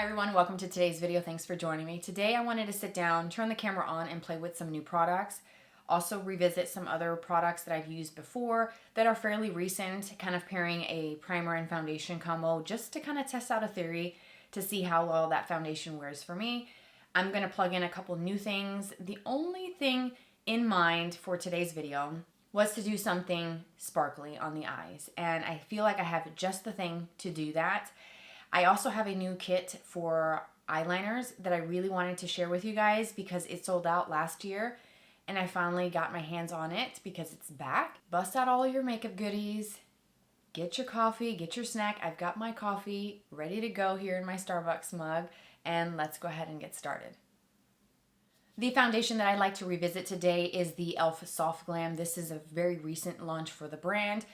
Hi everyone, welcome to today's video. Thanks for joining me. Today I wanted to sit down, turn the camera on, and play with some new products. Also revisit some other products that I've used before that are fairly recent, kind of pairing a primer and foundation combo just to kind of test out a theory to see how well that foundation wears for me. I'm going to plug in a couple new things. The only thing in mind for today's video was to do something sparkly on the eyes, and I feel like I have just the thing to do that. I also have a new kit for eyeliners that I really wanted to share with you guys because it sold out last year and I finally got my hands on it because it's back. Bust out all your makeup goodies, get your coffee, get your snack. I've got my coffee ready to go here in my Starbucks mug, and let's go ahead and get started. The foundation that I'd like to revisit today is the e.l.f. Soft Glam. This is a very recent launch for the brand.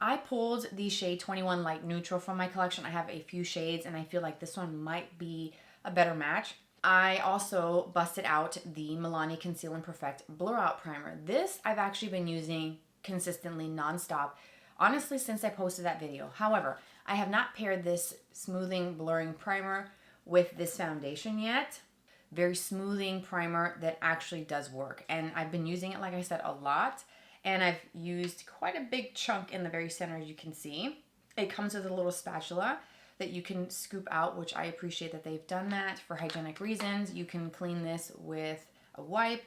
I pulled the shade 21 Light Neutral from my collection. I have a few shades and I feel like this one might be a better match. I also busted out the Milani Conceal and Perfect Blur Out Primer. This I've actually been using consistently nonstop, honestly, since I posted that video. However, I have not paired this smoothing blurring primer with this foundation yet. Very smoothing primer that actually does work. And I've been using it, like I said, a lot. And I've used quite a big chunk in the very center, as you can see. It comes with a little spatula that you can scoop out, which I appreciate that they've done that for hygienic reasons. You can clean this with a wipe,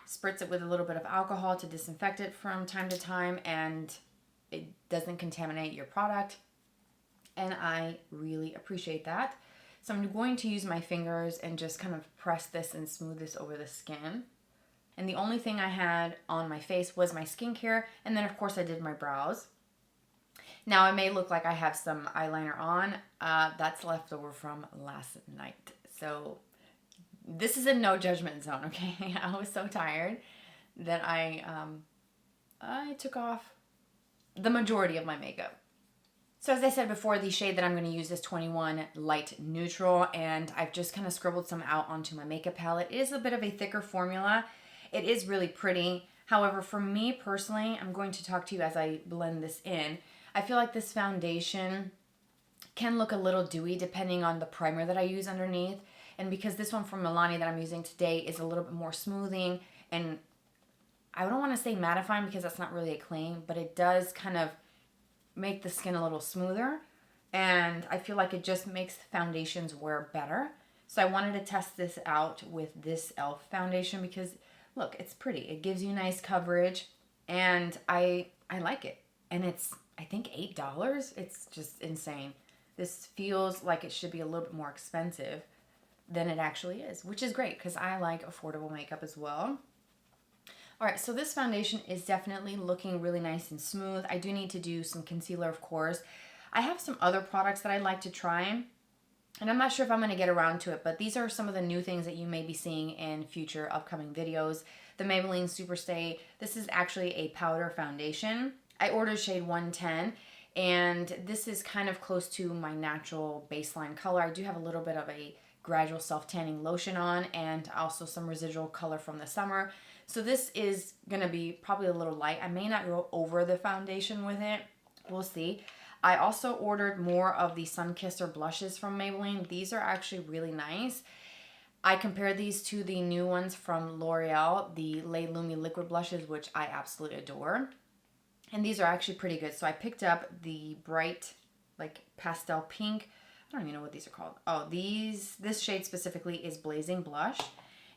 spritz it with a little bit of alcohol to disinfect it from time to time, and it doesn't contaminate your product. And I really appreciate that. So I'm going to use my fingers and just kind of press this and smooth this over the skin. And the only thing I had on my face was my skincare, and then of course I did my brows. Now it may look like I have some eyeliner on. That's left over from last night. So this is a no judgment zone, okay? I was so tired that I took off the majority of my makeup. So as I said before, the shade that I'm going to use is 21 Light Neutral, and I've just kind of scribbled some out onto my makeup palette. It is a bit of a thicker formula. It is really pretty. However, for me personally, I'm going to talk to you as I blend this in. I feel like this foundation can look a little dewy depending on the primer that I use underneath. And because this one from Milani that I'm using today is a little bit more smoothing, and I don't want to say mattifying because that's not really a claim, but it does kind of make the skin a little smoother. And I feel like it just makes foundations wear better. So I wanted to test this out with this e.l.f. foundation because look, it's pretty. It gives you nice coverage, and I like it. And it's, I think, $8. It's just insane. This feels like it should be a little bit more expensive than it actually is, which is great because I like affordable makeup as well. All right, so this foundation is definitely looking really nice and smooth. I do need to do some concealer, of course. I have some other products that I'd like to try, and I'm not sure if I'm going to get around to it, but these are some of the new things that you may be seeing in future upcoming videos. The Maybelline Superstay. This is actually a powder foundation. I ordered shade 110, and this is kind of close to my natural baseline color. I do have a little bit of a gradual self-tanning lotion on, and also some residual color from the summer. So this is going to be probably a little light. I may not go over the foundation with it. We'll see. I also ordered more of the SunKisser blushes from Maybelline. These are actually really nice. I compared these to the new ones from L'Oreal, the Le Lumi liquid blushes, which I absolutely adore. And these are actually pretty good. So I picked up the bright, like pastel pink. I don't even know what these are called. Oh, this shade specifically is Blazing Blush.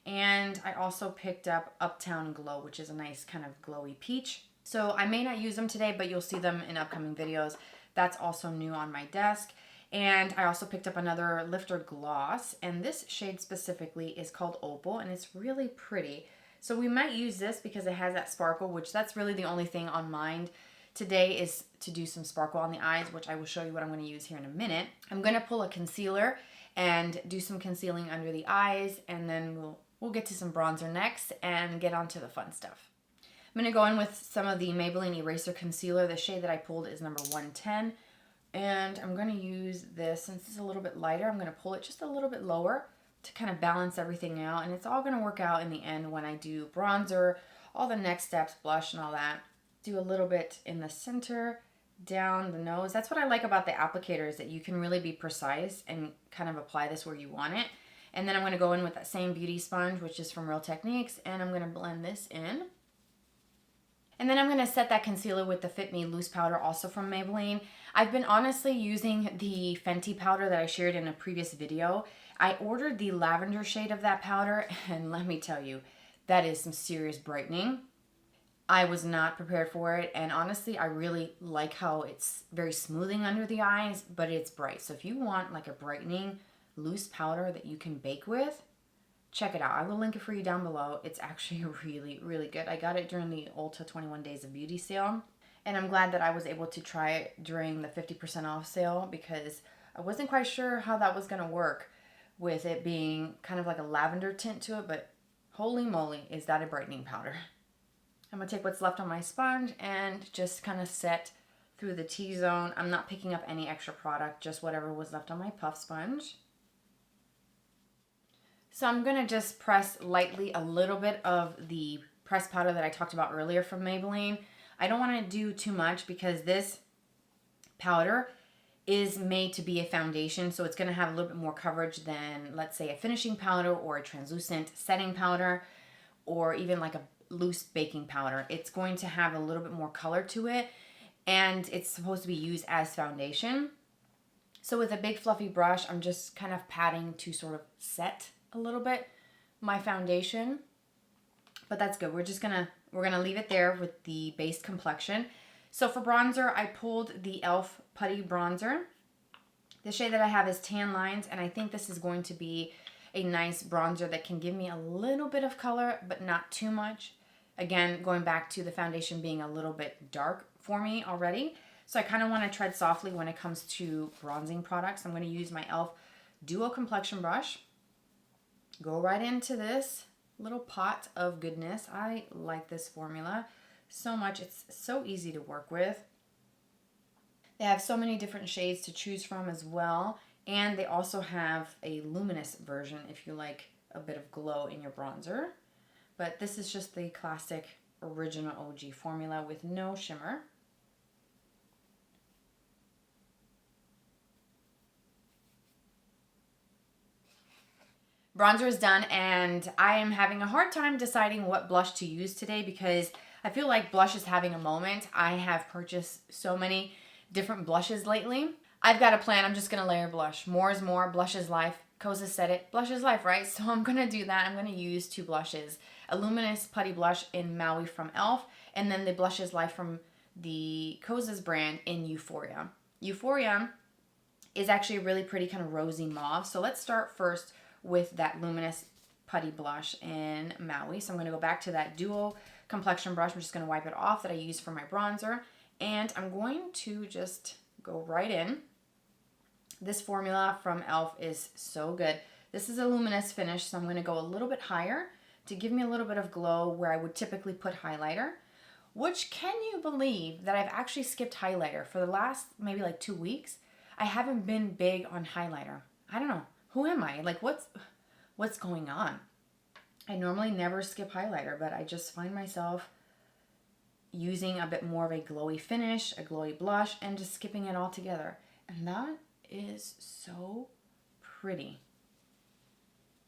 And I also picked up Uptown Glow, which is a nice kind of glowy peach. So I may not use them today, but you'll see them in upcoming videos. That's also new on my desk. And I also picked up another lifter gloss, and this shade specifically is called Opal, and it's really pretty. So we might use this because it has that sparkle, which that's really the only thing on mind today, is to do some sparkle on the eyes, which I will show you what I'm going to use here in a minute. I'm going to pull a concealer and do some concealing under the eyes, and then we'll get to some bronzer next and get on to the fun stuff. I'm going to go in with some of the Maybelline Eraser Concealer. The shade that I pulled is number 110. And I'm going to use this, since it's a little bit lighter, I'm going to pull it just a little bit lower to kind of balance everything out. And it's all going to work out in the end when I do bronzer, all the next steps, blush and all that. Do a little bit in the center down the nose. That's what I like about the applicator, is that you can really be precise and kind of apply this where you want it. And then I'm going to go in with that same beauty sponge, which is from Real Techniques, and I'm going to blend this in. And then I'm going to set that concealer with the Fit Me Loose Powder, also from Maybelline. I've been honestly using the Fenty powder that I shared in a previous video. I ordered the lavender shade of that powder, and let me tell you, that is some serious brightening. I was not prepared for it, and honestly, I really like how it's very smoothing under the eyes, but it's bright. So if you want like a brightening loose powder that you can bake with, check it out. I will link it for you down below. It's actually really, really good. I got it during the Ulta 21 Days of Beauty sale, and I'm glad that I was able to try it during the 50% off sale, because I wasn't quite sure how that was going to work with it being kind of like a lavender tint to it, but holy moly, is that a brightening powder. I'm going to take what's left on my sponge and just kind of set through the T-zone. I'm not picking up any extra product, just whatever was left on my puff sponge. So I'm going to just press lightly a little bit of the pressed powder that I talked about earlier from Maybelline. I don't want to do too much because this powder is made to be a foundation, so it's going to have a little bit more coverage than, let's say, a finishing powder or a translucent setting powder, or even like a loose baking powder. It's going to have a little bit more color to it, and it's supposed to be used as foundation. So with a big fluffy brush, I'm just kind of patting to sort of set a little bit my foundation, but that's good. We're gonna leave it there with the base complexion. So for bronzer, I pulled the e.l.f. Putty Bronzer. The shade that I have is Tan Lines, and I think this is going to be a nice bronzer that can give me a little bit of color, but not too much. Again, going back to the foundation being a little bit dark for me already. So I kind of want to tread softly when it comes to bronzing products. I'm going to use my e.l.f. Duo Complexion Brush. Go right into this little pot of goodness. I like this formula so much. It's so easy to work with. They have so many different shades to choose from as well. And they also have a luminous version if you like a bit of glow in your bronzer. But this is just the classic original OG formula with no shimmer. Bronzer is done, and I am having a hard time deciding what blush to use today because I feel like blush is having a moment. I have purchased so many different blushes lately. I've got a plan. I'm just going to layer blush. More is more. Blush is life. Kosas said it. Blush is life, right? So I'm going to do that. I'm going to use two blushes. A Luminous Putty Blush in Maui from e.l.f. and then the Blush is Life from the Kosas brand in Euphoria. Euphoria is actually a really pretty kind of rosy mauve. So let's start first with that Luminous Putty Blush in Maui. So I'm going to go back to that Duo Complexion Brush. I'm just going to wipe it off that I used for my bronzer. And I'm going to just go right in. This formula from e.l.f. is so good. This is a luminous finish, so I'm going to go a little bit higher to give me a little bit of glow where I would typically put highlighter. Which, can you believe that I've actually skipped highlighter for the last maybe like 2 weeks? I haven't been big on highlighter. I don't know. Who am I? Like, what's going on? I normally never skip highlighter, but I just find myself using a bit more of a glowy finish, a glowy blush, and just skipping it all together. And that is so pretty.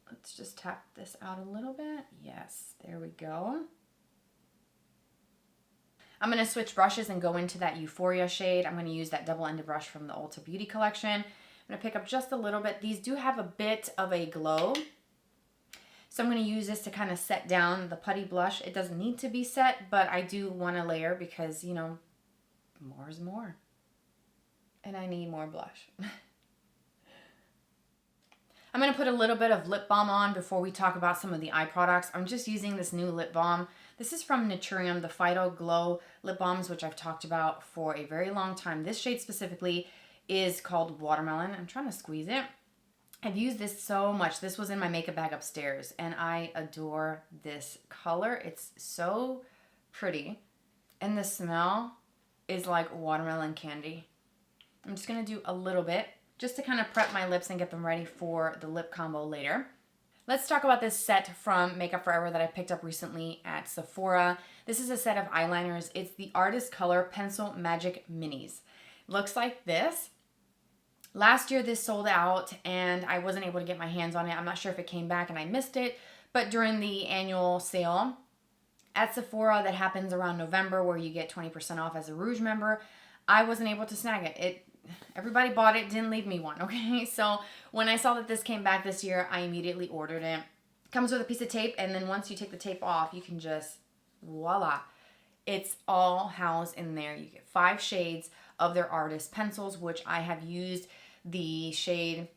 Let's just tap this out a little bit. Yes, there we go. I'm going to switch brushes and go into that Euphoria shade. I'm going to use that double-ended brush from the Ulta Beauty collection. I'm going to pick up just a little bit. These do have a bit of a glow. So I'm going to use this to kind of set down the putty blush. It doesn't need to be set, but I do want to layer because, you know, more is more. And I need more blush. I'm going to put a little bit of lip balm on before we talk about some of the eye products. I'm just using this new lip balm. This is from Naturium, the Phyto Glow lip balms, which I've talked about for a very long time. This shade specifically is called Watermelon. I'm trying to squeeze it. I've used this so much. This was in my makeup bag upstairs, and I adore this color. It's so pretty, and the smell is like watermelon candy. I'm just going to do a little bit just to kind of prep my lips and get them ready for the lip combo later. Let's talk about this set from Makeup Forever that I picked up recently at Sephora. This is a set of eyeliners. It's the Artist Color Pencil Magic Minis. Looks like this. Last year this sold out and I wasn't able to get my hands on it. I'm not sure if it came back and I missed it, but during the annual sale at Sephora that happens around November where you get 20% off as a Rouge member, I wasn't able to snag it. Everybody bought it, didn't leave me one, okay? So when I saw that this came back this year, I immediately ordered it. It comes with a piece of tape, and then once you take the tape off, you can just, voila. It's all housed in there. You get 5 shades of their artist pencils, which I have used the shade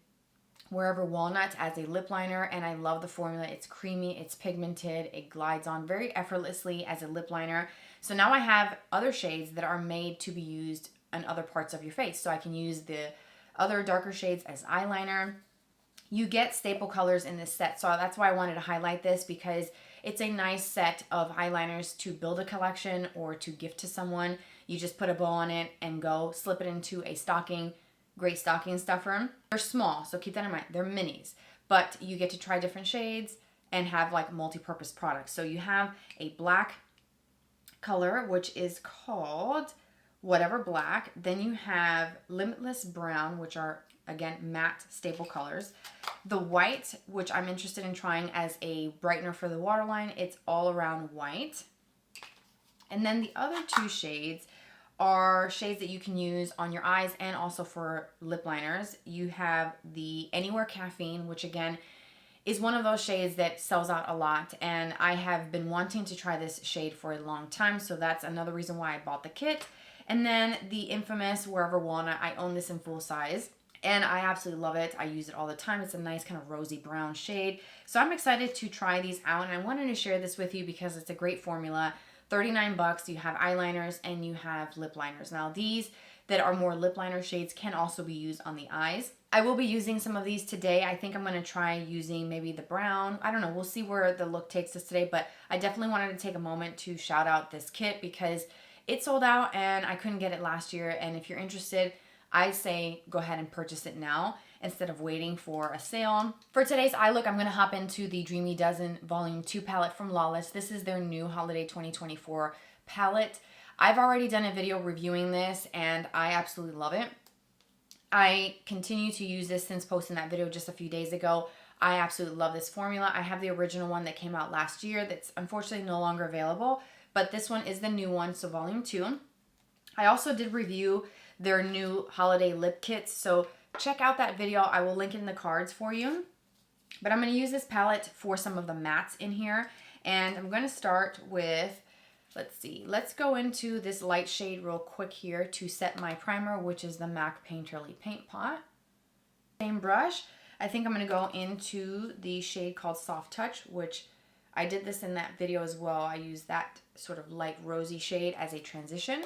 Wherever Walnut as a lip liner, and I love the formula. It's creamy, it's pigmented, it glides on very effortlessly as a lip liner. So now I have other shades that are made to be used on other parts of your face. So I can use the other darker shades as eyeliner. You get staple colors in this set, so that's why I wanted to highlight this, because it's a nice set of eyeliners to build a collection or to gift to someone. You just put a bow on it and go slip it into a stocking. Great stocking stuffer. They're small, so keep that in mind. They're minis, but you get to try different shades and have like multi-purpose products. So you have a black color, which is called Whatever Black. Then you have Limitless Brown, which are, again, matte staple colors. The white, which I'm interested in trying as a brightener for the waterline. It's all around white. And then the other 2 shades are shades that you can use on your eyes and also for lip liners. You have the Anywhere Caffeine, which again is one of those shades that sells out a lot, and I have been wanting to try this shade for a long time, so that's another reason why I bought the kit. And then the infamous Wherever Walnut. I own this in full size and I absolutely love it. I use it all the time. It's a nice kind of rosy brown shade. So I'm excited to try these out, and I wanted to share this with you because it's a great formula. $39, you have eyeliners and you have lip liners. Now these that are more lip liner shades can also be used on the eyes. I will be using some of these today. I think I'm going to try using maybe the brown. I don't know. We'll see where the look takes us today, but I definitely wanted to take a moment to shout out this kit because it sold out and I couldn't get it last year. And if you're interested, I say go ahead and purchase it now instead of waiting for a sale. For today's eye look, I'm going to hop into the Dreamy Dozen Volume 2 palette from Lawless. This is their new Holiday 2024 palette. I've already done a video reviewing this and I absolutely love it. I continue to use this since posting that video just a few days ago. I absolutely love this formula. I have the original one that came out last year that's unfortunately no longer available, but this one is the new one, so Volume 2. I also did review their new holiday lip kits, so check out that video. I will link it in the cards for you. But I'm going to use this palette for some of the mattes in here. And I'm going to start with, let's see, let's go into this light shade real quick here to set my primer, which is the MAC Painterly Paint Pot. Same brush. I think I'm going to go into the shade called Soft Touch, which I did this in that video as well. I used that sort of light rosy shade as a transition.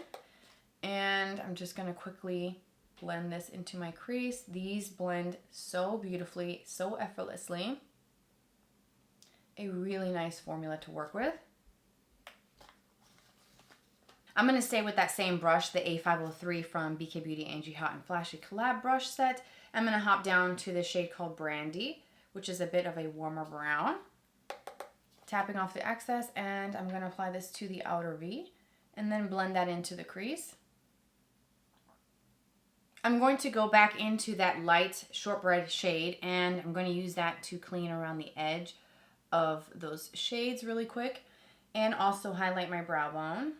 And I'm just going to quickly blend this into my crease. These blend so beautifully, so effortlessly. A really nice formula to work with. I'm going to stay with that same brush, the A503 from BK Beauty Angie Hot and Flashy Collab brush set. I'm going to hop down to the shade called Brandy, which is a bit of a warmer brown. Tapping off the excess, and I'm going to apply this to the outer V and then blend that into the crease. I'm going to go back into that light shortbread shade and I'm going to use that to clean around the edge of those shades really quick and also highlight my brow bone.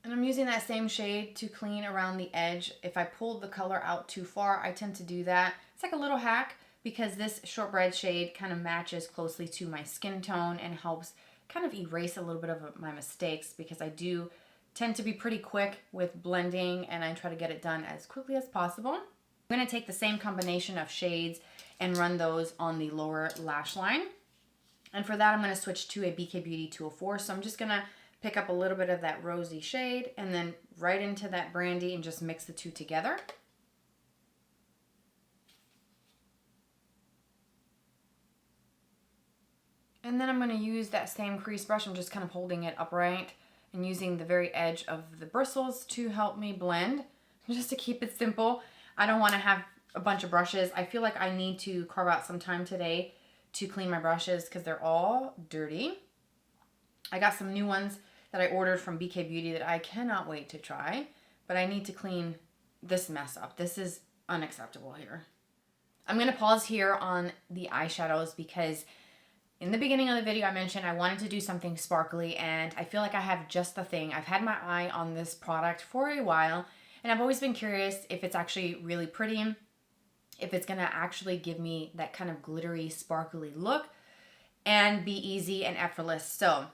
And I'm using that same shade to clean around the edge. If I pulled the color out too far, I tend to do that. It's like a little hack because this shortbread shade kind of matches closely to my skin tone and helps kind of erase a little bit of my mistakes because I do tend to be pretty quick with blending and I try to get it done as quickly as possible. I'm going to take the same combination of shades and run those on the lower lash line. And for that, I'm going to switch to a BK Beauty 204. So I'm just going to pick up a little bit of that rosy shade and then right into that Brandy and just mix the two together. And then I'm going to use that same crease brush. I'm just kind of holding it upright and using the very edge of the bristles to help me blend, just to keep it simple. I don't want to have a bunch of brushes. I feel like I need to carve out some time today to clean my brushes because they're all dirty. I got some new ones that I ordered from BK Beauty that I cannot wait to try, but I need to clean this mess up. This is unacceptable here. I'm going to pause here on the eyeshadows because in the beginning of the video I mentioned I wanted to do something sparkly, and I feel like I have just the thing. I've had my eye on this product for a while, and I've always been curious if it's actually really pretty, if it's going to actually give me that kind of glittery, sparkly look and be easy and effortless. So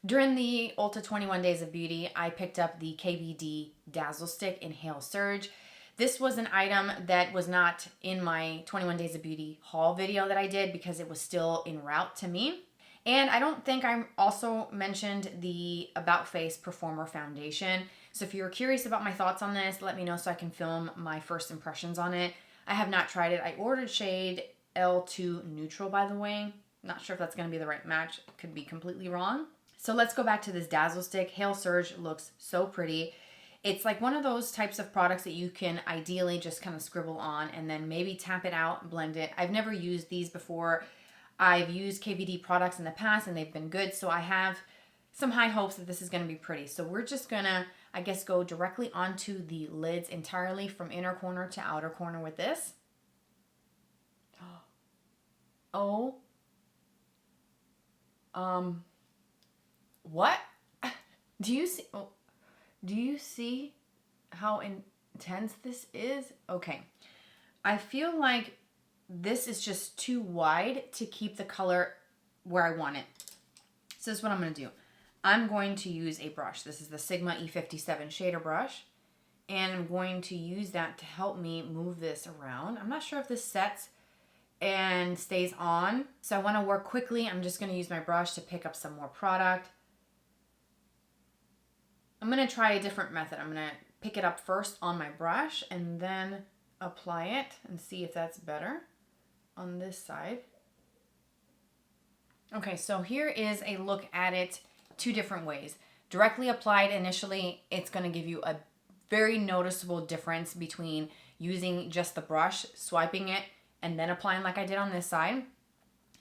during the Ulta 21 Days of Beauty, I picked up the KVD Dazzle Stick Inhale Surge. This was an item that was not in my 21 Days of Beauty haul video that I did because it was still en route to me. And I don't think I also mentioned the About Face Performer Foundation. So if you're curious about my thoughts on this, let me know so I can film my first impressions on it. I have not tried it. I ordered shade L2 Neutral, by the way. Not sure if that's going to be the right match. It could be completely wrong. So let's go back to this Dazzle Stick. Hail Surge looks so pretty. It's like one of those types of products that you can ideally just kind of scribble on and then maybe tap it out, blend it. I've never used these before. I've used KVD products in the past and they've been good. So I have some high hopes that this is going to be pretty. So we're just going to, I guess, go directly onto the lids entirely from inner corner to outer corner with this. Oh. What? Do you see? Oh, do you see how intense this is? Okay. I feel like this is just too wide to keep the color where I want it. So this is what I'm going to do. I'm going to use a brush. This is the Sigma E57 shader brush. And I'm going to use that to help me move this around. I'm not sure if this sets and stays on. So I want to work quickly. I'm just going to use my brush to pick up some more product. I'm going to try a different method. I'm going to pick it up first on my brush and then apply it and see if that's better on this side. Okay, so here is a look at it two different ways. Directly applied initially, it's going to give you a very noticeable difference between using just the brush, swiping it, and then applying like I did on this side.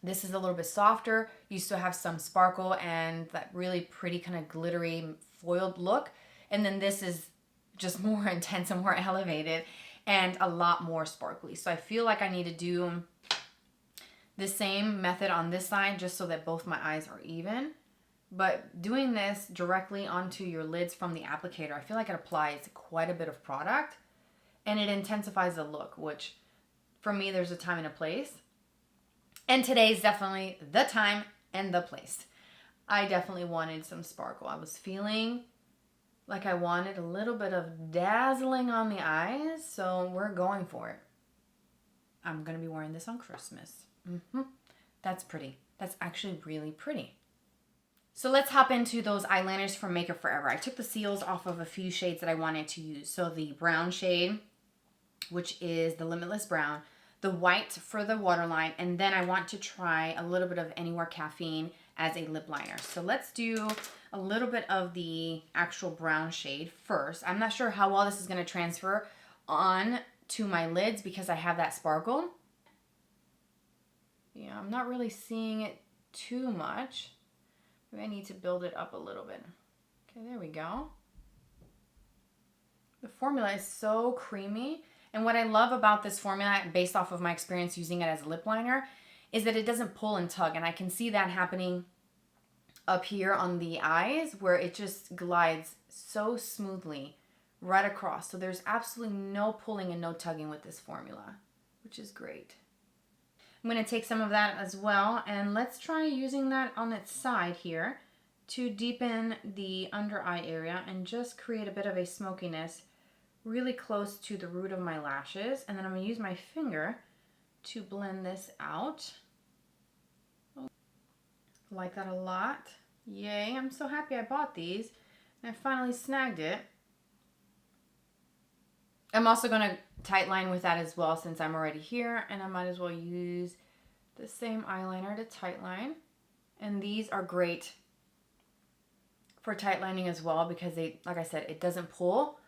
This is a little bit softer. You still have some sparkle and that really pretty kind of glittery foiled look. And then this is just more intense and more elevated and a lot more sparkly. So I feel like I need to do the same method on this side just so that both my eyes are even. But doing this directly onto your lids from the applicator, I feel like it applies quite a bit of product and it intensifies the look, which for me, there's a time and a place. And today is definitely the time and the place. I definitely wanted some sparkle. I was feeling like I wanted a little bit of dazzling on the eyes, so we're going for it. I'm going to be wearing this on Christmas. That's pretty. That's actually really pretty. So let's hop into those eyeliners from Makeup Forever. I took the seals off of a few shades that I wanted to use. So the brown shade, which is the Limitless Brown, the white for the waterline, and then I want to try a little bit of Anywhere Caffeine as a lip liner. So let's do a little bit of the actual brown shade first. I'm not sure how well this is going to transfer on to my lids because I have that sparkle. Yeah, I'm not really seeing it too much. Maybe I need to build it up a little bit. Okay, there we go. The formula is so creamy. And what I love about this formula, based off of my experience using it as a lip liner, is that it doesn't pull and tug. And I can see that happening up here on the eyes where it just glides so smoothly right across. So there's absolutely no pulling and no tugging with this formula, which is great. I'm going to take some of that as well. And let's try using that on its side here to deepen the under eye area and just create a bit of a smokiness really close to the root of my lashes. And then I'm going to use my finger to blend this out. Oh, like that a lot. Yay, I'm so happy I bought these. And I finally snagged it. I'm also going to tight line with that as well since I'm already here. And I might as well use the same eyeliner to tight line. And these are great for tight lining as well because they, like I said, it doesn't pull,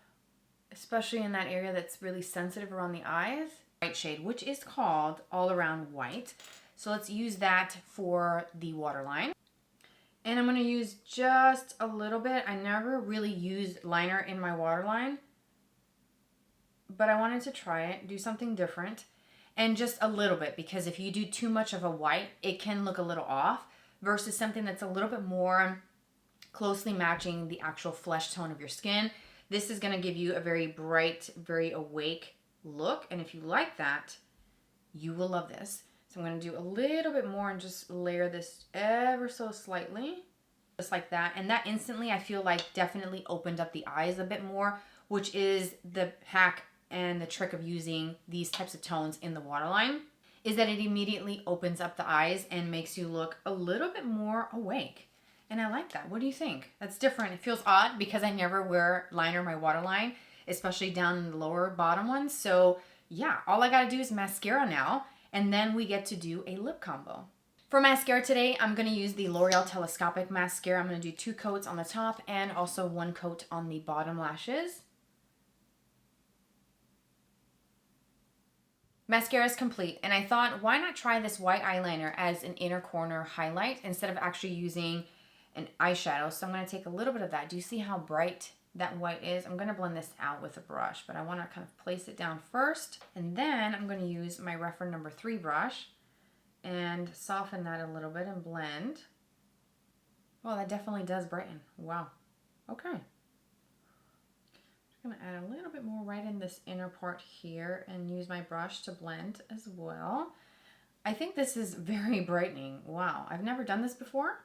especially in that area that's really sensitive around the eyes. White shade, which is called All Around White. So let's use that for the waterline. And I'm going to use just a little bit. I never really used liner in my waterline, but I wanted to try it, do something different. And just a little bit, because if you do too much of a white, it can look a little off, versus something that's a little bit more closely matching the actual flesh tone of your skin. This is going to give you a very bright, very awake look. And if you like that, you will love this. So I'm going to do a little bit more and just layer this ever so slightly, just like that. And that instantly, I feel like, definitely opened up the eyes a bit more, which is the hack and the trick of using these types of tones in the waterline, is that it immediately opens up the eyes and makes you look a little bit more awake. And I like that. What do you think? That's different. It feels odd because I never wear liner in my waterline, especially down in the lower bottom ones. So yeah, all I gotta do is mascara now, and then we get to do a lip combo. For mascara today, I'm gonna use the L'Oreal Telescopic mascara. I'm gonna do 2 coats on the top and also 1 coat on the bottom lashes. Mascara is complete, and I thought, why not try this white eyeliner as an inner corner highlight instead of actually using an eyeshadow. So I'm going to take a little bit of that. Do you see how bright that white is? I'm going to blend this out with a brush, but I want to kind of place it down first, and then I'm going to use my Reference number 3 brush and soften that a little bit and blend. Oh, that definitely does brighten. Wow. Okay. I'm going to add a little bit more right in this inner part here and use my brush to blend as well. I think this is very brightening. Wow, I've never done this before.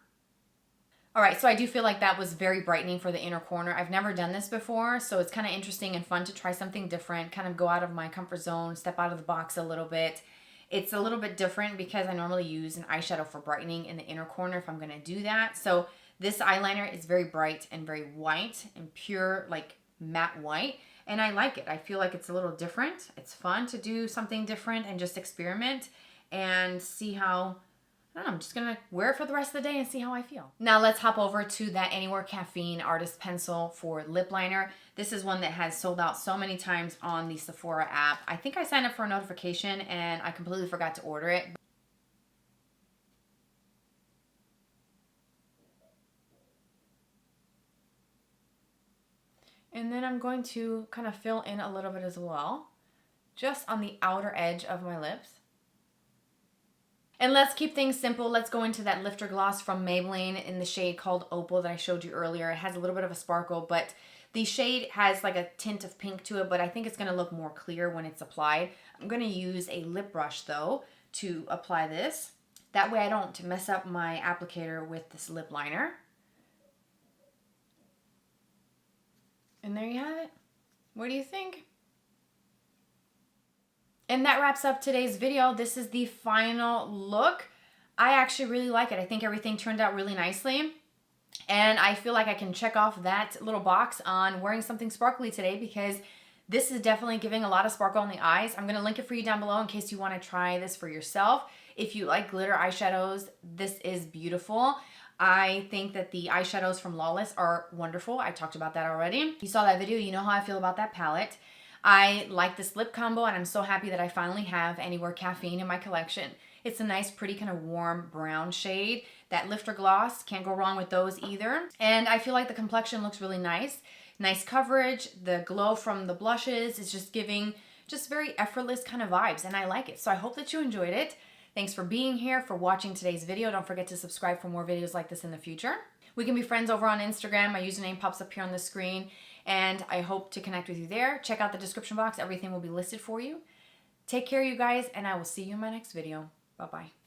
All right, so I do feel like that was very brightening for the inner corner. I've never done this before, so it's kind of interesting and fun to try something different, kind of go out of my comfort zone, step out of the box a little bit. It's a little bit different because I normally use an eyeshadow for brightening in the inner corner if I'm going to do that. So this eyeliner is very bright and very white and pure, like matte white, and I like it. I feel like it's a little different. It's fun to do something different and just experiment and see how, I don't know, I'm just gonna wear it for the rest of the day and see how I feel. Now let's hop over to that Anywhere Caffeine Artist Pencil for lip liner. This is one that has sold out so many times on the Sephora app. I think I signed up for a notification and I completely forgot to order it. And then I'm going to kind of fill in a little bit as well, just on the outer edge of my lips. And let's keep things simple. Let's go into that lifter gloss from Maybelline in the shade called Opal that I showed you earlier. It has a little bit of a sparkle, but the shade has like a tint of pink to it, but I think it's gonna look more clear when it's applied. I'm gonna use a lip brush though to apply this. That way I don't mess up my applicator with this lip liner. And there you have it. What do you think? And that wraps up today's video. This is the final look. I actually really like it. I think everything turned out really nicely. And I feel like I can check off that little box on wearing something sparkly today because this is definitely giving a lot of sparkle on the eyes. I'm going to link it for you down below in case you want to try this for yourself. If you like glitter eyeshadows, this is beautiful. I think that the eyeshadows from Lawless are wonderful. I talked about that already. If you saw that video, you know how I feel about that palette. I like this lip combo, and I'm so happy that I finally have Anywhere Caffeine in my collection. It's a nice, pretty kind of warm brown shade. That lifter gloss, can't go wrong with those either. And I feel like the complexion looks really nice. Nice coverage. The glow from the blushes is just giving just very effortless kind of vibes, and I like it. So I hope that you enjoyed it. Thanks for being here, for watching today's video. Don't forget to subscribe for more videos like this in the future. We can be friends over on Instagram. My username pops up here on the screen, and I hope to connect with you there. Check out the description box. Everything will be listed for you. Take care, you guys, and I will see you in my next video. Bye-bye.